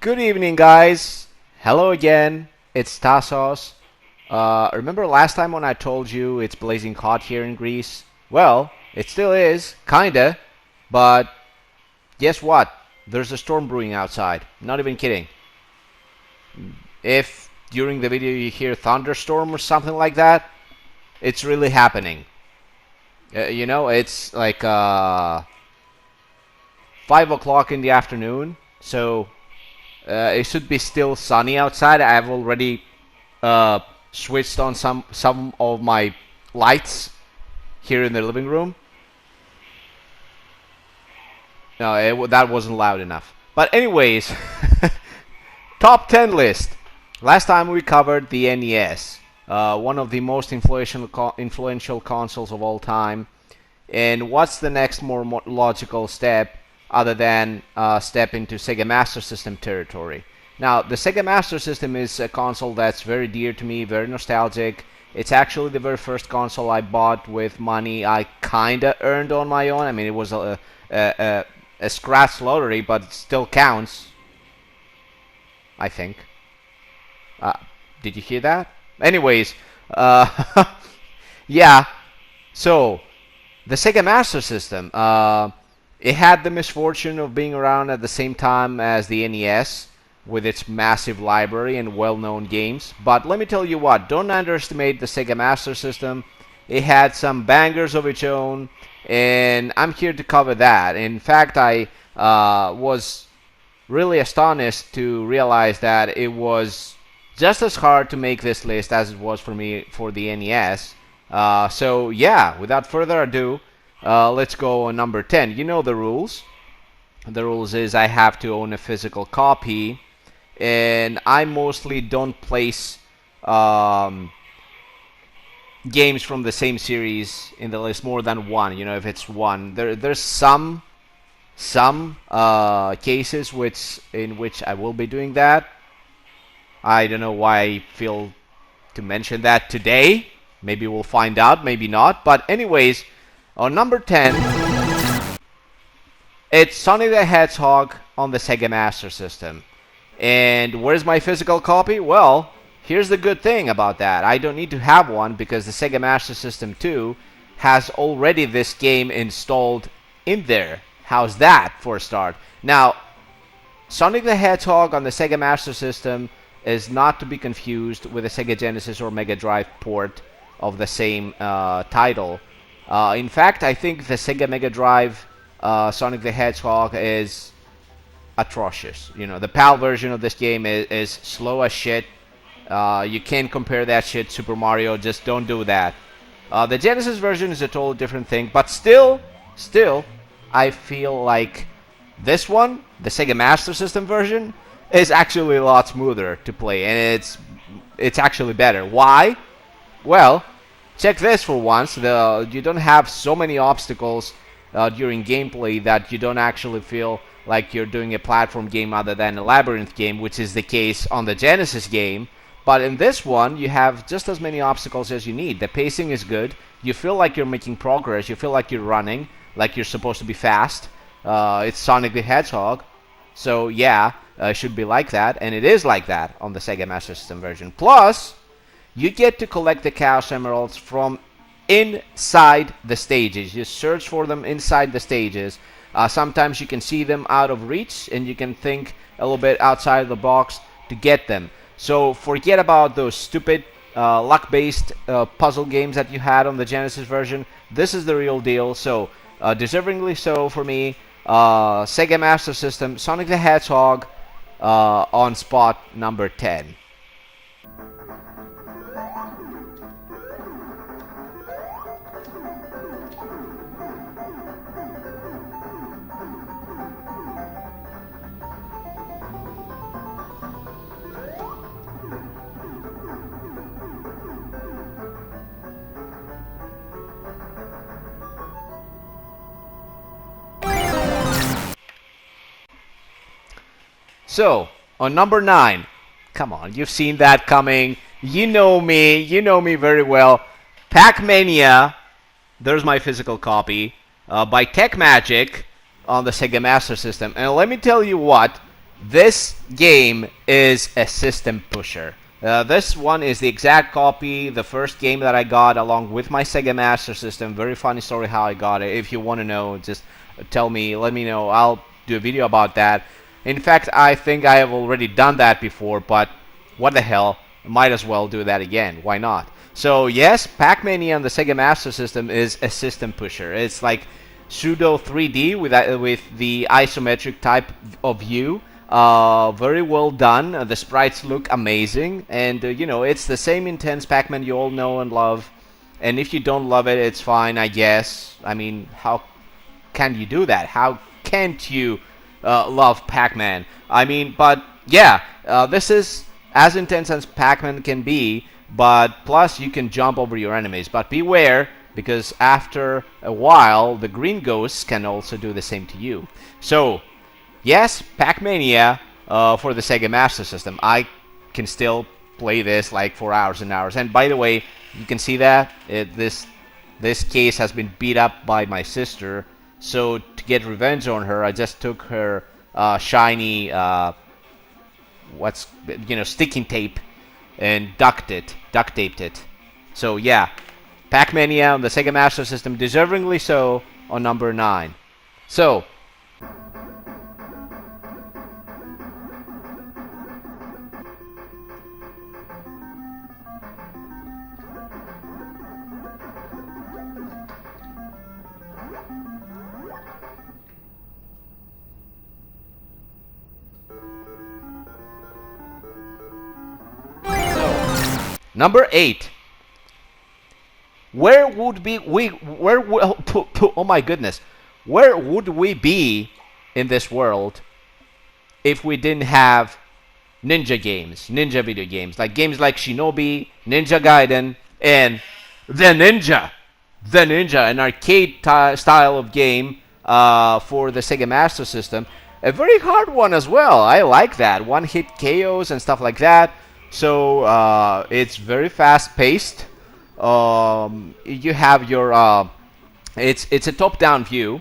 Good evening, guys. Hello again. It's Tassos. Remember last time when I told you it's blazing hot here in Greece? Well, it still is, kinda. But guess what? There's a storm brewing outside. Not even kidding. If during the video you hear thunderstorm or something like that, it's really happening. It's like 5 o'clock in the afternoon, so it should be still sunny outside. I've already switched on some of my lights here in the living room. No, that wasn't loud enough. But anyways, top 10 list. Last time we covered the NES, one of the most influential consoles of all time. And what's the next more logical step other than step into Sega Master System territory? Now, the Sega Master System is a console that's very dear to me, very nostalgic. It's actually the very first console I bought with money I kinda earned on my own. I mean, it was a scratch lottery, but it still counts, I think. Did you hear that? Anyways, yeah. So, the Sega Master System, it had the misfortune of being around at the same time as the NES, with its massive library and well-known games. But let me tell you what, don't underestimate the Sega Master System. It had some bangers of its own, and I'm here to cover that. In fact, I was really astonished to realize that it was just as hard to make this list as it was for me for the NES. So yeah, without further ado, let's go on number 10. You know the rules. The rules is I have to own a physical copy, and I mostly don't place games from the same series in the list more than one. You know, if it's one, there's some cases in which I will be doing that. I don't know why I feel to mention that today. Maybe we'll find out, maybe not. But anyways, on number 10, it's Sonic the Hedgehog on the Sega Master System. And where's my physical copy? Well, here's the good thing about that. I don't need to have one because the Sega Master System 2 has already this game installed in there. How's that for a start? Now, Sonic the Hedgehog on the Sega Master System is not to be confused with a Sega Genesis or Mega Drive port of the same title. In fact, I think the Sega Mega Drive Sonic the Hedgehog is atrocious. You know, the PAL version of this game is slow as shit. You can't compare that shit to Super Mario. Just don't do that. The Genesis version is a totally different thing, but still, I feel like this one, the Sega Master System version, is actually a lot smoother to play, and it's actually better. Why? Well, check this for once. You don't have so many obstacles during gameplay that you don't actually feel like you're doing a platform game other than a labyrinth game, which is the case on the Genesis game. But in this one, you have just as many obstacles as you need. The pacing is good. You feel like you're making progress. You feel like you're running, like you're supposed to be fast. It's Sonic the Hedgehog. So yeah, it should be like that, and it is like that on the Sega Master System version. Plus, you get to collect the Chaos Emeralds from inside the stages. You search for them inside the stages. Sometimes you can see them out of reach, and you can think a little bit outside the box to get them. So forget about those stupid luck-based puzzle games that you had on the Genesis version. This is the real deal. So deservingly so for me. Sega Master System, Sonic the Hedgehog on spot number 10. So, on number 9, come on, you've seen that coming. You know me very well. Pac-Mania, there's my physical copy, by Tech Magic on the Sega Master System. And let me tell you what, This game is a system pusher. This one is the exact copy, the first game that I got along with my Sega Master System. Very funny story how I got it. If you want to know, just tell me, let me know. I'll do a video about that. In fact, I think I have already done that before, but what the hell, might as well do that again. Why not? So yes, Pac-Mania on the Sega Master System is a system pusher. It's like pseudo 3D with the isometric type of view. Very well done. The sprites look amazing, and you know, it's the same intense Pac-Man you all know and love. And if you don't love it, it's fine, I guess. I mean, how can you do that? How can't you love Pac-Man? I mean, but yeah, this is as intense as Pac-Man can be, but plus you can jump over your enemies. But beware, because after a while, the green ghosts can also do the same to you. So, yes, Pac-Mania for the Sega Master System. I can still play this like for hours and hours. And by the way, you can see that this case has been beat up by my sister. So to get revenge on her, I just took her shiny sticking tape and duct taped it. So yeah, Pac-Mania on the Sega Master System, deservingly so, on number 9. So number 8. Where would oh my goodness, where would we be in this world if we didn't have ninja games, ninja video games, like games like Shinobi, Ninja Gaiden, and The Ninja, an arcade style of game for the Sega Master System. A very hard one as well. I like that. One-hit KOs and stuff like that. So it's very fast-paced. You have your it's a top-down view,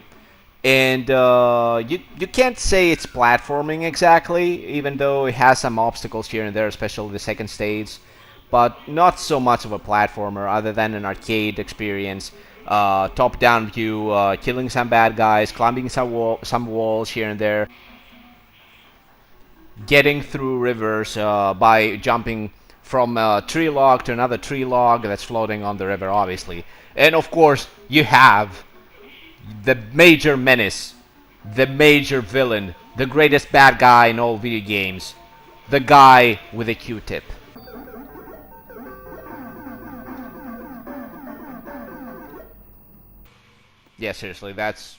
and you can't say it's platforming exactly, even though it has some obstacles here and there, especially the second stage, but not so much of a platformer other than an arcade experience. Top-down view, killing some bad guys, climbing some walls here and there, getting through rivers by jumping from a tree log to another tree log that's floating on the river, obviously. And of course, you have the major menace, the major villain, the greatest bad guy in all video games, the guy with a Q-tip. Yeah, seriously, that's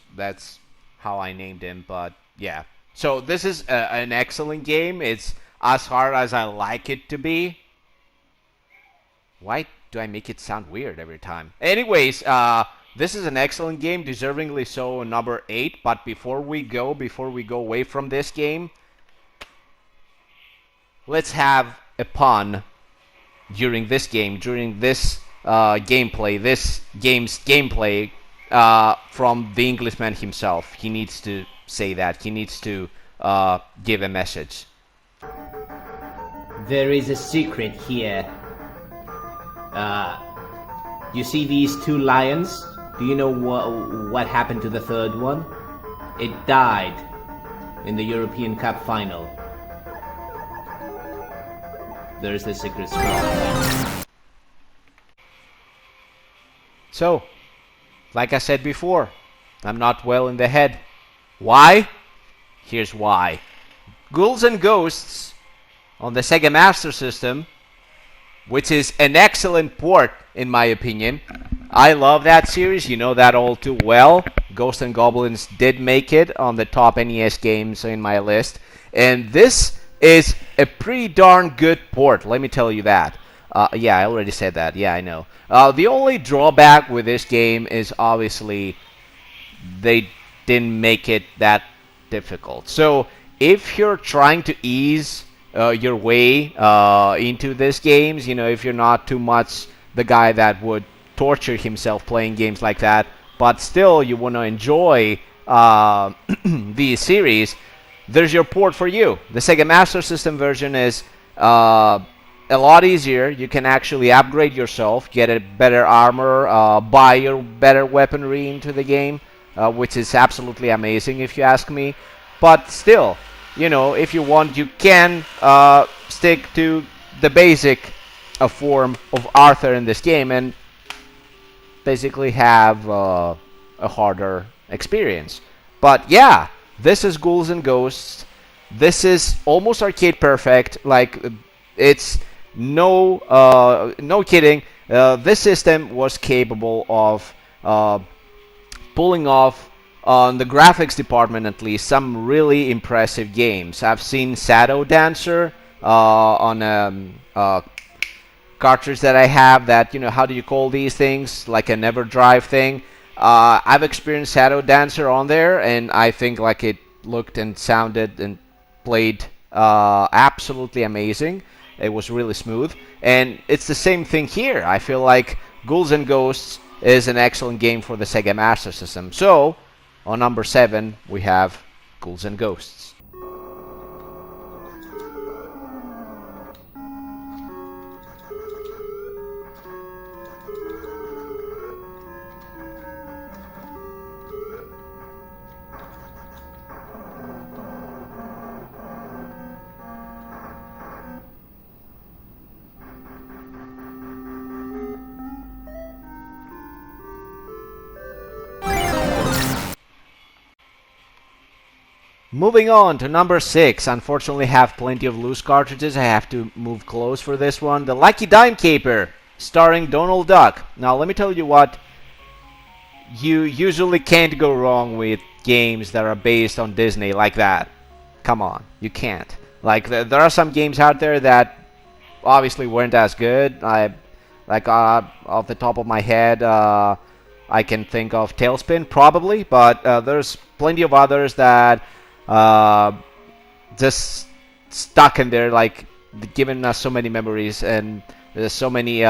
how I named him, but yeah. So this is an excellent game. It's as hard as I like it to be. Why do I make it sound weird every time? Anyways, this is an excellent game, deservingly so, number 8. But before we go away from this game, let's have a pun during this game, during this gameplay, this game's gameplay from the Englishman himself. He needs to say that. He needs to give a message. There is a secret here. You see these 2 lions? Do you know what happened to the third one? It died in the European Cup final. There's the secret scroll. So, like I said before, I'm not well in the head. Why? Here's why. Ghouls and Ghosts on the Sega Master System, which is an excellent port in my opinion. I love that series, you know that all too well. Ghosts and Goblins did make it on the top NES games in my list, and this is a pretty darn good port, let me tell you that. Yeah, I already said that. Yeah, I know. The only drawback with this game is obviously they didn't make it that difficult. So if you're trying to ease your way into these games, you know, if you're not too much the guy that would torture himself playing games like that, but still you want to enjoy the series, there's your port for you. The Sega Master System version is a lot easier. You can actually upgrade yourself, get a better armor, buy your better weaponry into the game, which is absolutely amazing if you ask me. But still, you know, if you want, you can stick to the basic form of Arthur in this game and basically have a harder experience. But yeah, this is Ghouls and Ghosts. This is almost arcade perfect. Like, it's no kidding. This system was capable of pulling off, on the graphics department at least, some really impressive games. I've seen Shadow Dancer on a cartridge that I have that, you know, how do you call these things? Like a EverDrive thing. I've experienced Shadow Dancer on there, and I think like it looked and sounded and played absolutely amazing. It was really smooth, and it's the same thing here. I feel like Ghouls and Ghosts is an excellent game for the Sega Master System. So, on number 7, we have Ghouls and Ghosts. Moving on to number 6. Unfortunately, have plenty of loose cartridges. I have to move close for this one. The Lucky Dime Caper, starring Donald Duck. Now, let me tell you what. You usually can't go wrong with games that are based on Disney like that. Come on, you can't. Like, there are some games out there that obviously weren't as good. Off the top of my head, I can think of Tailspin, probably. But there's plenty of others that just stuck in there, like giving us so many memories, and there's so many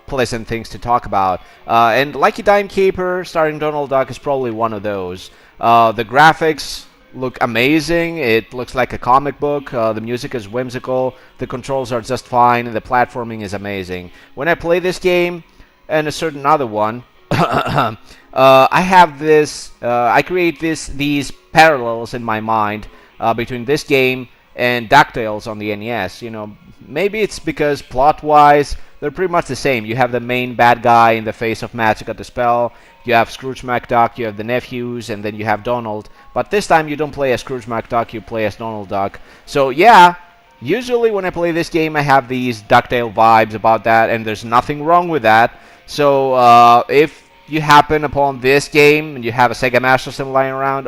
pleasant things to talk about. And Lucky Dime Caper starring Donald Duck is probably one of those. The graphics look amazing. It looks like a comic book. The music is whimsical. The controls are just fine, and the platforming is amazing. When I play this game and a certain other one, I have this. I create these parallels in my mind between this game and DuckTales on the NES. You know, maybe it's because plot-wise they're pretty much the same. You have the main bad guy in the face of Magica the Spell. You have Scrooge McDuck. You have the nephews, and then you have Donald. But this time you don't play as Scrooge McDuck. You play as Donald Duck. So yeah. Usually when I play this game, I have these DuckTale vibes about that, and there's nothing wrong with that. So if you happen upon this game and you have a Sega Master System lying around,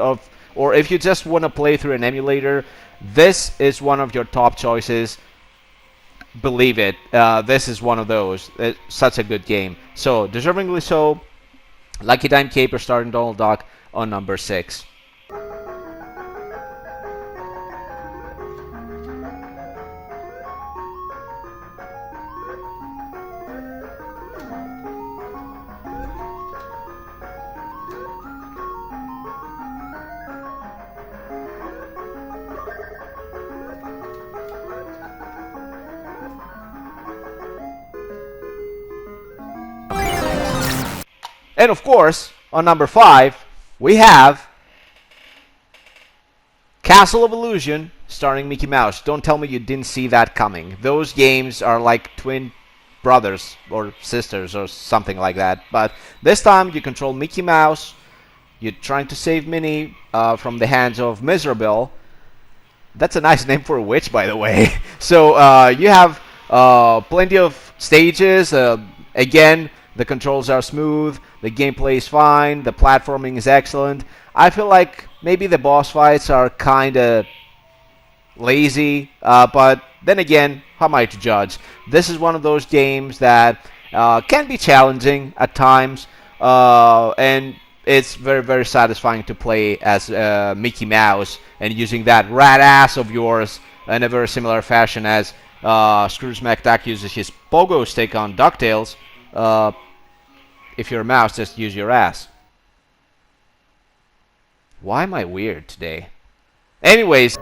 or if you just want to play through an emulator, this is one of your top choices. Believe it, this is one of those. It's such a good game. So, deservingly so, Lucky Dime Caper starring Donald Duck on number 6. And of course, on number 5, we have Castle of Illusion starring Mickey Mouse. Don't tell me you didn't see that coming. Those games are like twin brothers or sisters or something like that. But this time you control Mickey Mouse. You're trying to save Minnie from the hands of Miserable. That's a nice name for a witch, by the way. So you have plenty of stages. Again, the controls are smooth, the gameplay is fine, the platforming is excellent. I feel like maybe the boss fights are kind of lazy, but then again, how am I to judge? This is one of those games that can be challenging at times, and it's very, very satisfying to play as Mickey Mouse and using that rat ass of yours in a very similar fashion as Scrooge McDuck uses his pogo stick on DuckTales. If you're a mouse, just use your ass. Why am I weird today? Anyways,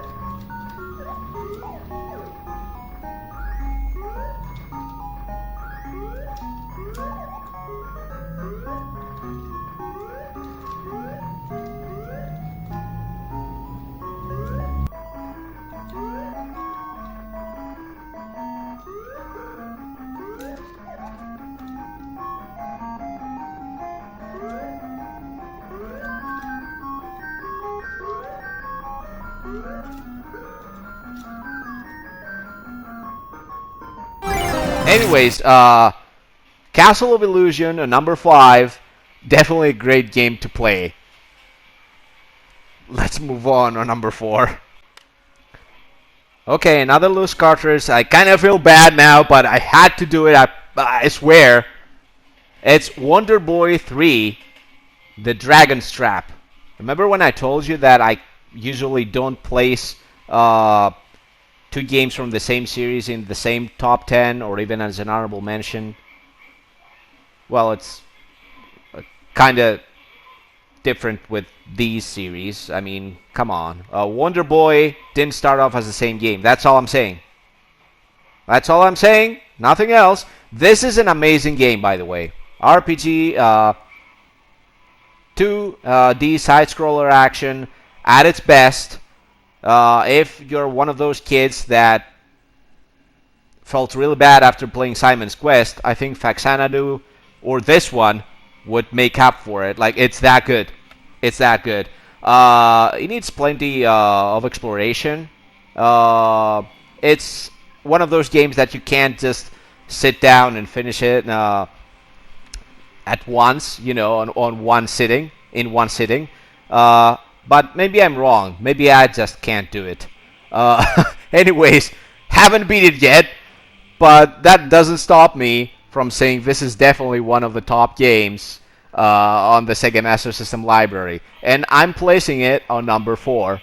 anyways, Castle of Illusion, number 5, definitely a great game to play. Let's move on number 4. Okay, another loose cartridge. I kind of feel bad now, but I had to do it. I swear. It's Wonder Boy 3, The Dragon's Trap. Remember when I told you that I usually don't place 2 games from the same series in the same top 10 or even as an honorable mention? Well, it's kind of different with these series. I mean, come on. Wonder Boy didn't start off as the same game. That's all I'm saying. That's all I'm saying. Nothing else. This is an amazing game, by the way. RPG, 2D side-scroller action at its best. If you're one of those kids that felt really bad after playing Simon's Quest, I think Faxanadu or this one would make up for it. Like, it's that good. It's that good. It needs plenty of exploration. It's one of those games that you can't just sit down and finish it at once, you know, on one sitting, in one sitting. But maybe I'm wrong. Maybe I just can't do it. Anyways, haven't beat it yet, but that doesn't stop me from saying this is definitely one of the top games on the Sega Master System library. And I'm placing it on number 4.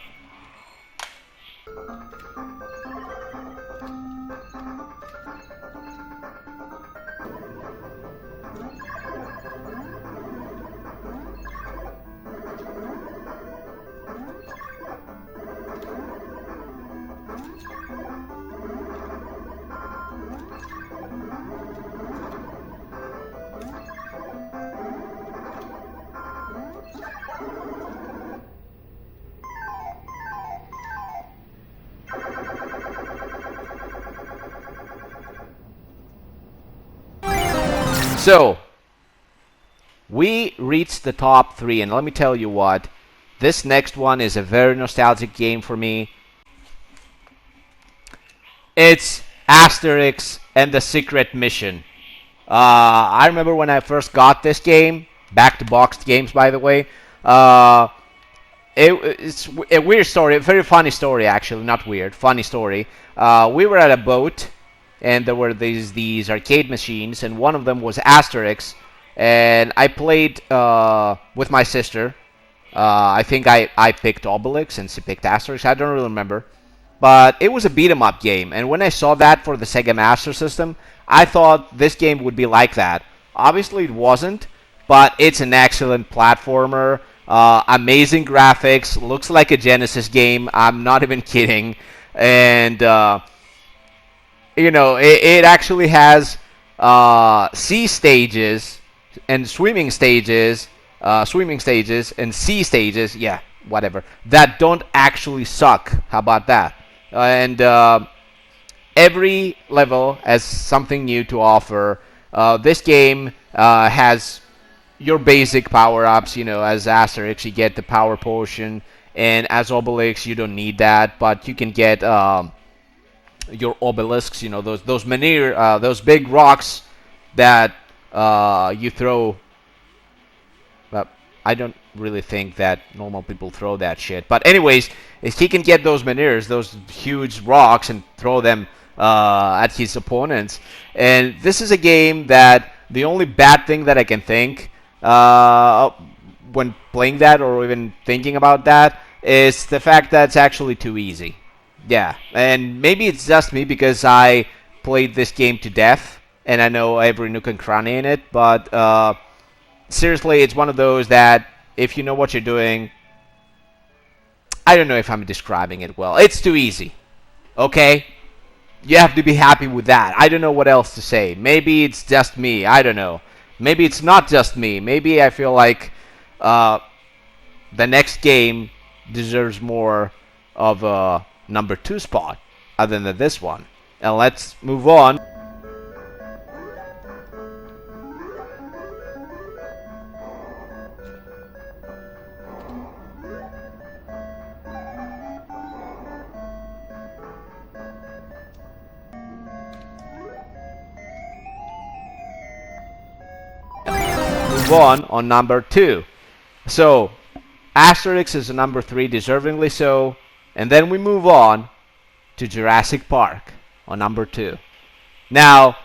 So, we reached the top 3, and let me tell you what, this next one is a very nostalgic game for me. It's Asterix and the Secret Mission. I remember when I first got this game, back to boxed games by the way, it's a weird story, a very funny story actually, not weird, funny story. We were at a boat, and there were these arcade machines, and one of them was Asterix, and I played with my sister. I think I picked Obelix and she picked Asterix, I don't really remember. But it was a beat-em-up game, and when I saw that for the Sega Master System, I thought this game would be like that. Obviously it wasn't, but it's an excellent platformer, amazing graphics, looks like a Genesis game, I'm not even kidding, and you know, it actually has sea stages and swimming stages, and sea stages, yeah, whatever, that don't actually suck. How about that? And every level has something new to offer. This game has your basic power-ups, you know, as Asterix you get the power potion, and as Obelix you don't need that, but you can get your obelisks, you know, those menhir, those big rocks that you throw. But I don't really think that normal people throw that shit. But anyways, if he can get those menhirs, those huge rocks, and throw them at his opponents. And this is a game that the only bad thing that I can think when playing that or even thinking about that is the fact that it's actually too easy. Yeah, and maybe it's just me because I played this game to death and I know every nook and cranny in it, but seriously, it's one of those that if you know what you're doing, I don't know if I'm describing it well. It's too easy. Okay? You have to be happy with that. I don't know what else to say. Maybe it's just me. I don't know. Maybe it's not just me. Maybe I feel like the next game deserves more of a number 2 spot other than this one. And let's move on. Move on number 2. So Asterix is a number 3, deservingly so. And then we move on to Jurassic Park on number 2. Now,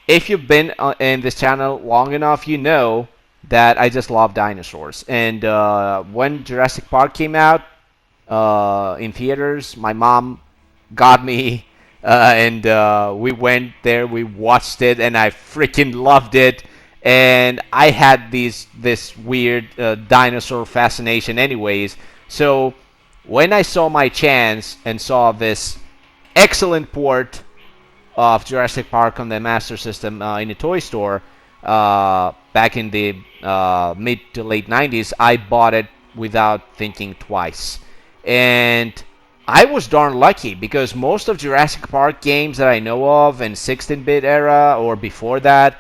if you've been in this channel long enough, you know that I just love dinosaurs. And when Jurassic Park came out in theaters, my mom got me and we went there, we watched it, and I freaking loved it. And I had this weird dinosaur fascination anyways. So when I saw my chance and saw this excellent port of Jurassic Park on the Master System in a toy store back in the mid to late 90s, I bought it without thinking twice. And I was darn lucky, because most of Jurassic Park games that I know of in 16-bit era or before that,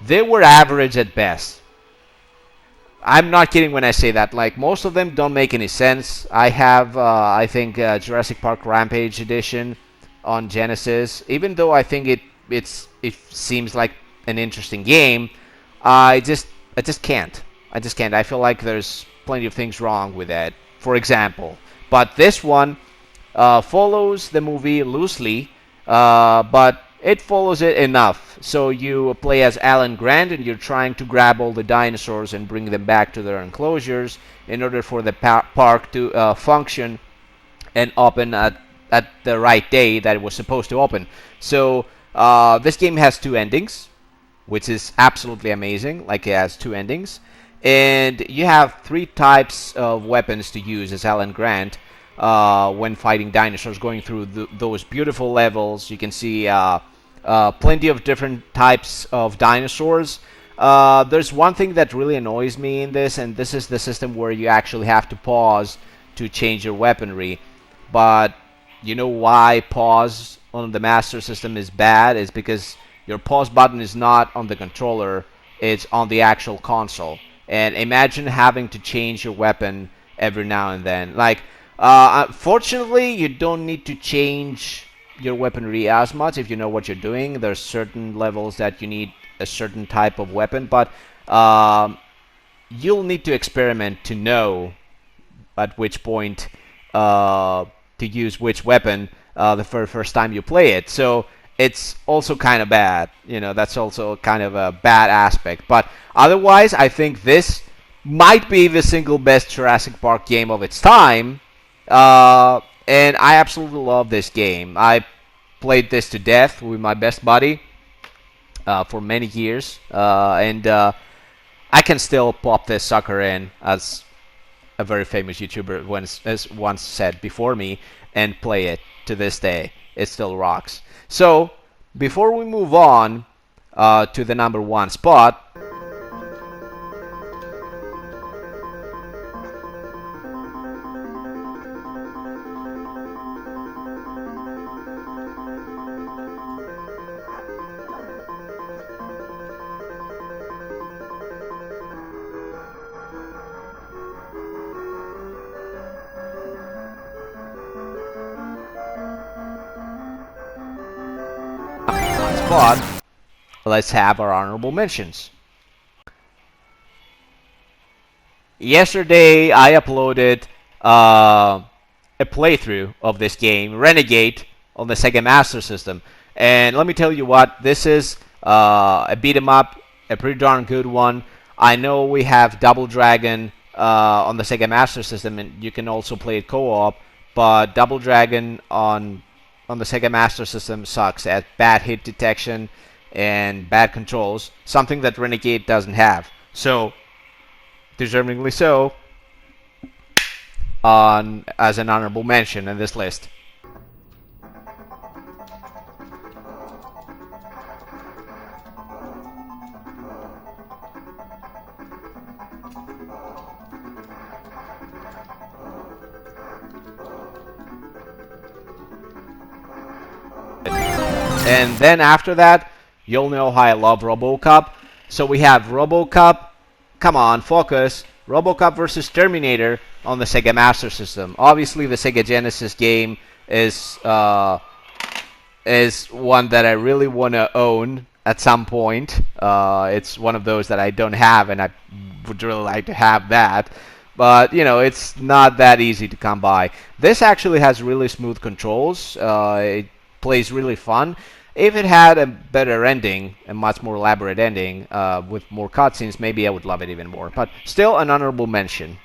they were average at best. I'm not kidding when I say that. Like, most of them don't make any sense. I have, I think, Jurassic Park Rampage Edition on Genesis. Even though I think it seems like an interesting game, I just can't. I just can't. I feel like there's plenty of things wrong with it. For example, but this one follows the movie loosely, but it follows it enough. So you play as Alan Grant, and you're trying to grab all the dinosaurs and bring them back to their enclosures in order for the park to function and open at the right day that it was supposed to open. So this game has 2 endings, which is absolutely amazing. Like, it has 2 endings. And you have 3 types of weapons to use as Alan Grant when fighting dinosaurs, going through those beautiful levels. You can see plenty of different types of dinosaurs. There's one thing that really annoys me in this, and this is the system where you actually have to pause to change your weaponry. But you know why pause on the Master System is bad? Is because your pause button is not on the controller, it's on the actual console. And imagine having to change your weapon every now and then. Like, fortunately, you don't need to change your weaponry as much if you know what you're doing. There's certain levels that you need a certain type of weapon, but you'll need to experiment to know at which point to use which weapon the first time you play it. So it's also kind of bad. You know, that's also kind of a bad aspect. But otherwise, I think this might be the single best Jurassic Park game of its time. And I absolutely love this game. I played this to death with my best buddy for many years. And I can still pop this sucker in, as a very famous YouTuber once said before me, and play it to this day. It still rocks. So, before we move on to the number 1 spot, let's have our honorable mentions. Yesterday, I uploaded a playthrough of this game, Renegade, on the Sega Master System. And let me tell you what, this is a beat 'em up, a pretty darn good one. I know we have Double Dragon on the Sega Master System, and you can also play it co-op, but Double Dragon on the Sega Master System sucks at bad hit detection and bad controls, something that Renegade doesn't have. So, deservingly so, on as an honorable mention in this list. And then after that, you'll know how I love RoboCop. So we have RoboCop, come on, focus, RoboCop versus Terminator on the Sega Master System. Obviously, the Sega Genesis game is one that I really want to own at some point. It's one of those that I don't have, and I would really like to have that. But, you know, it's not that easy to come by. This actually has really smooth controls. It plays really fun. If it had a better ending, a much more elaborate ending, with more cutscenes, maybe I would love it even more. But still an honorable mention.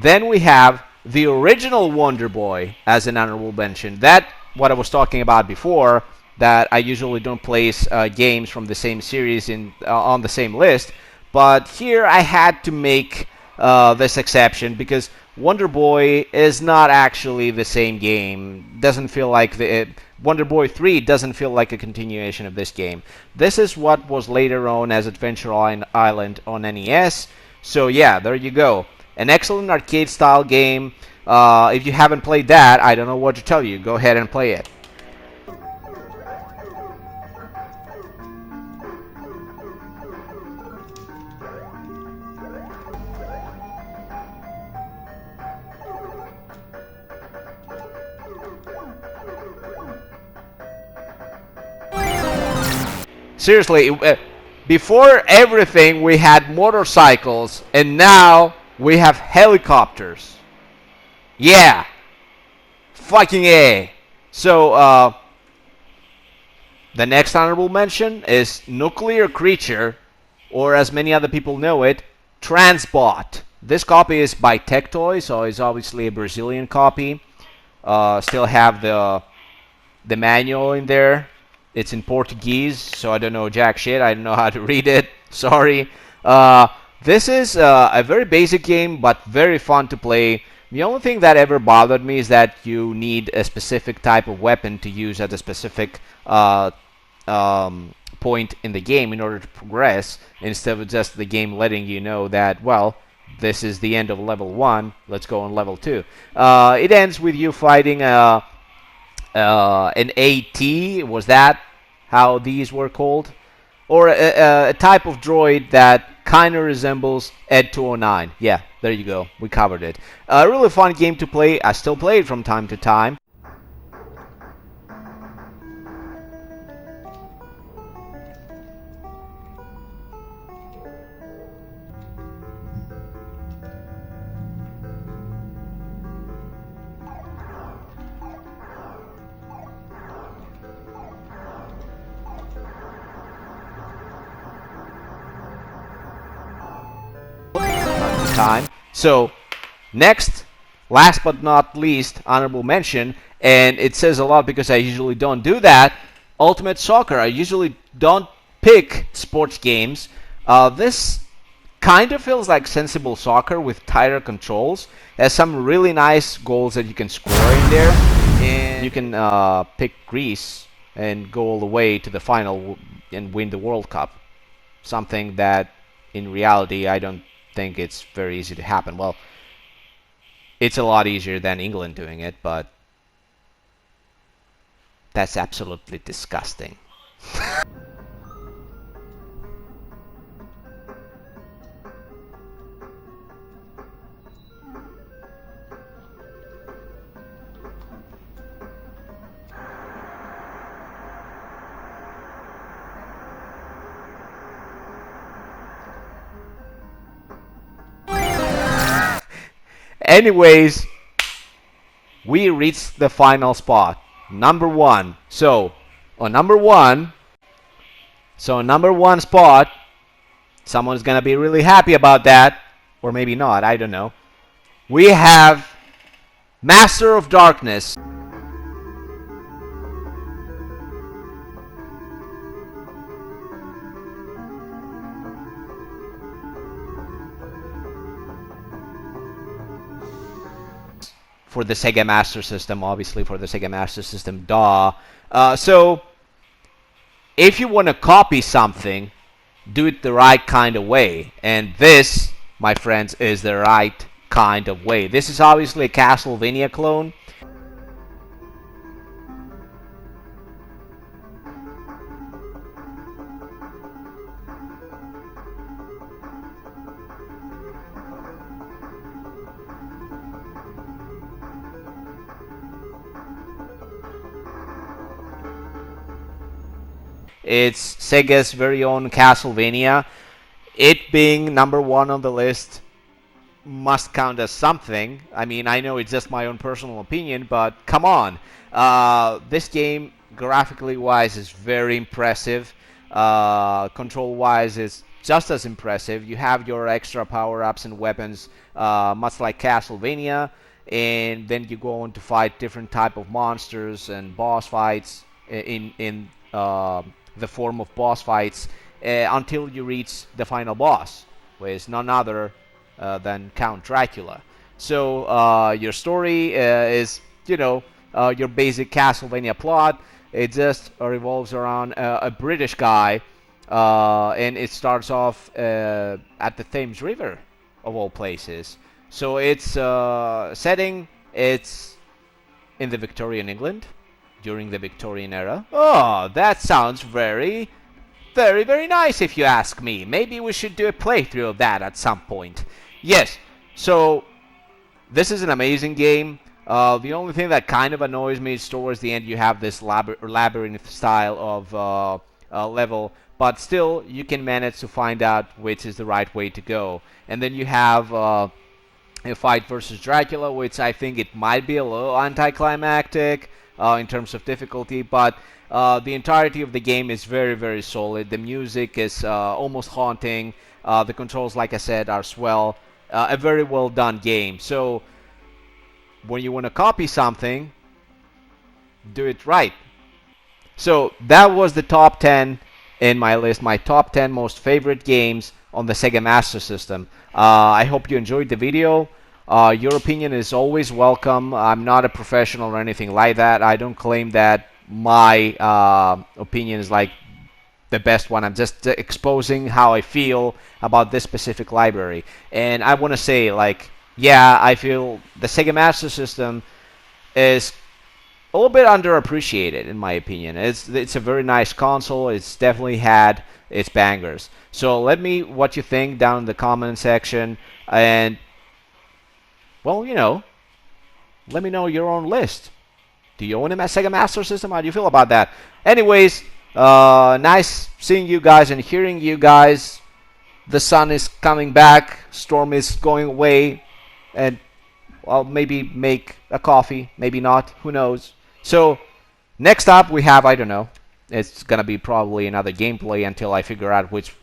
Then we have the original Wonder Boy as an honorable mention. That, what I was talking about before, that I usually don't place games from the same series on the same list. But here I had to make this exception because Wonder Boy is not actually the same game. Doesn't feel like Wonder Boy 3 doesn't feel like a continuation of this game. This is what was later on as Adventure Island on NES. So yeah, there you go. An excellent arcade-style game. If you haven't played that, I don't know what to tell you. Go ahead and play it. Seriously, before everything we had motorcycles, and now we have helicopters. Yeah. Fucking A. So, the next honorable mention is Nuclear Creature, or as many other people know it, Transbot. This copy is by Tectoy, so it's obviously a Brazilian copy. Still have the manual in there. It's in Portuguese, so I don't know jack shit. I don't know how to read it. Sorry. This is a very basic game, but very fun to play. The only thing that ever bothered me is that you need a specific type of weapon to use at a specific point in the game in order to progress, instead of just the game letting you know that, well, this is the end of level 1, let's go on level 2. It ends with you fighting an AT, was that how these were called? Or a type of droid that kind of resembles Ed 209. Yeah, there you go. We covered it. A really fun game to play. I still play it from time to time. So, next, last but not least, honorable mention, and it says a lot because I usually don't do that, Ultimate Soccer. I usually don't pick sports games. This kind of feels like sensible soccer with tighter controls. It has some really nice goals that you can score in there, and you can pick Greece and go all the way to the final and win the World Cup. Something that, in reality, I don't think it's very easy to happen. Well, it's a lot easier than England doing it, but that's absolutely disgusting. Anyways, we reached the final spot, number 1. So on number one spot, someone's gonna be really happy about that, or maybe not, I don't know. We have Master of Darkness. For the Sega Master System, obviously for the Sega Master System, duh. So if you want to copy something, do it the right kind of way. And this, my friends, is the right kind of way. This is obviously a Castlevania clone. It's Sega's very own Castlevania. It being number 1 on the list must count as something. I mean, I know it's just my own personal opinion, but come on. This game, graphically wise, is very impressive. Control wise, is just as impressive. You have your extra power-ups and weapons, much like Castlevania, and then you go on to fight different type of monsters and boss fights in the form of boss fights until you reach the final boss, which is none other than Count Dracula. So your story is, your basic Castlevania plot. It just revolves around a British guy, and it starts off at the Thames River, of all places. So its setting, it's in the Victorian England, during the Victorian era. Oh, that sounds very, very, very nice if you ask me. Maybe we should do a playthrough of that at some point. Yes, so this is an amazing game. The only thing that kind of annoys me is towards the end you have this labyrinth style of level, but still you can manage to find out which is the right way to go. And then you have a fight versus Dracula, which I think it might be a little anticlimactic in terms of difficulty, but the entirety of the game is very, very solid. The music is almost haunting. The controls, like I said, are swell. A very well done game. So when you want to copy something, do it right. So that was the top 10 in my list, my top 10 most favorite games on the Sega Master System. I hope you enjoyed the video. Your opinion is always welcome. I'm not a professional or anything like that. I don't claim that my opinion is like the best one. I'm just exposing how I feel about this specific library. And I want to say, like, yeah, I feel the Sega Master System is a little bit underappreciated, in my opinion. It's a very nice console. It's definitely had its bangers. So let me what you think down in the comment section, and well, let me know your own list. Do you own a Sega Master System? How do you feel about that? Anyways, nice seeing you guys and hearing you guys. The sun is coming back, storm is going away, and I'll maybe make a coffee, maybe not, who knows. So next up we have, I don't know, it's gonna be probably another gameplay until I figure out which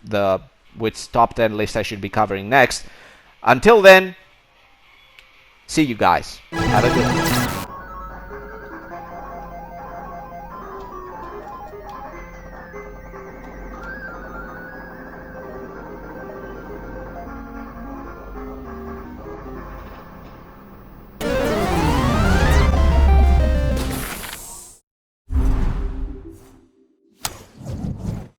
top 10 list I should be covering next. Until then, see you guys. Have a good one.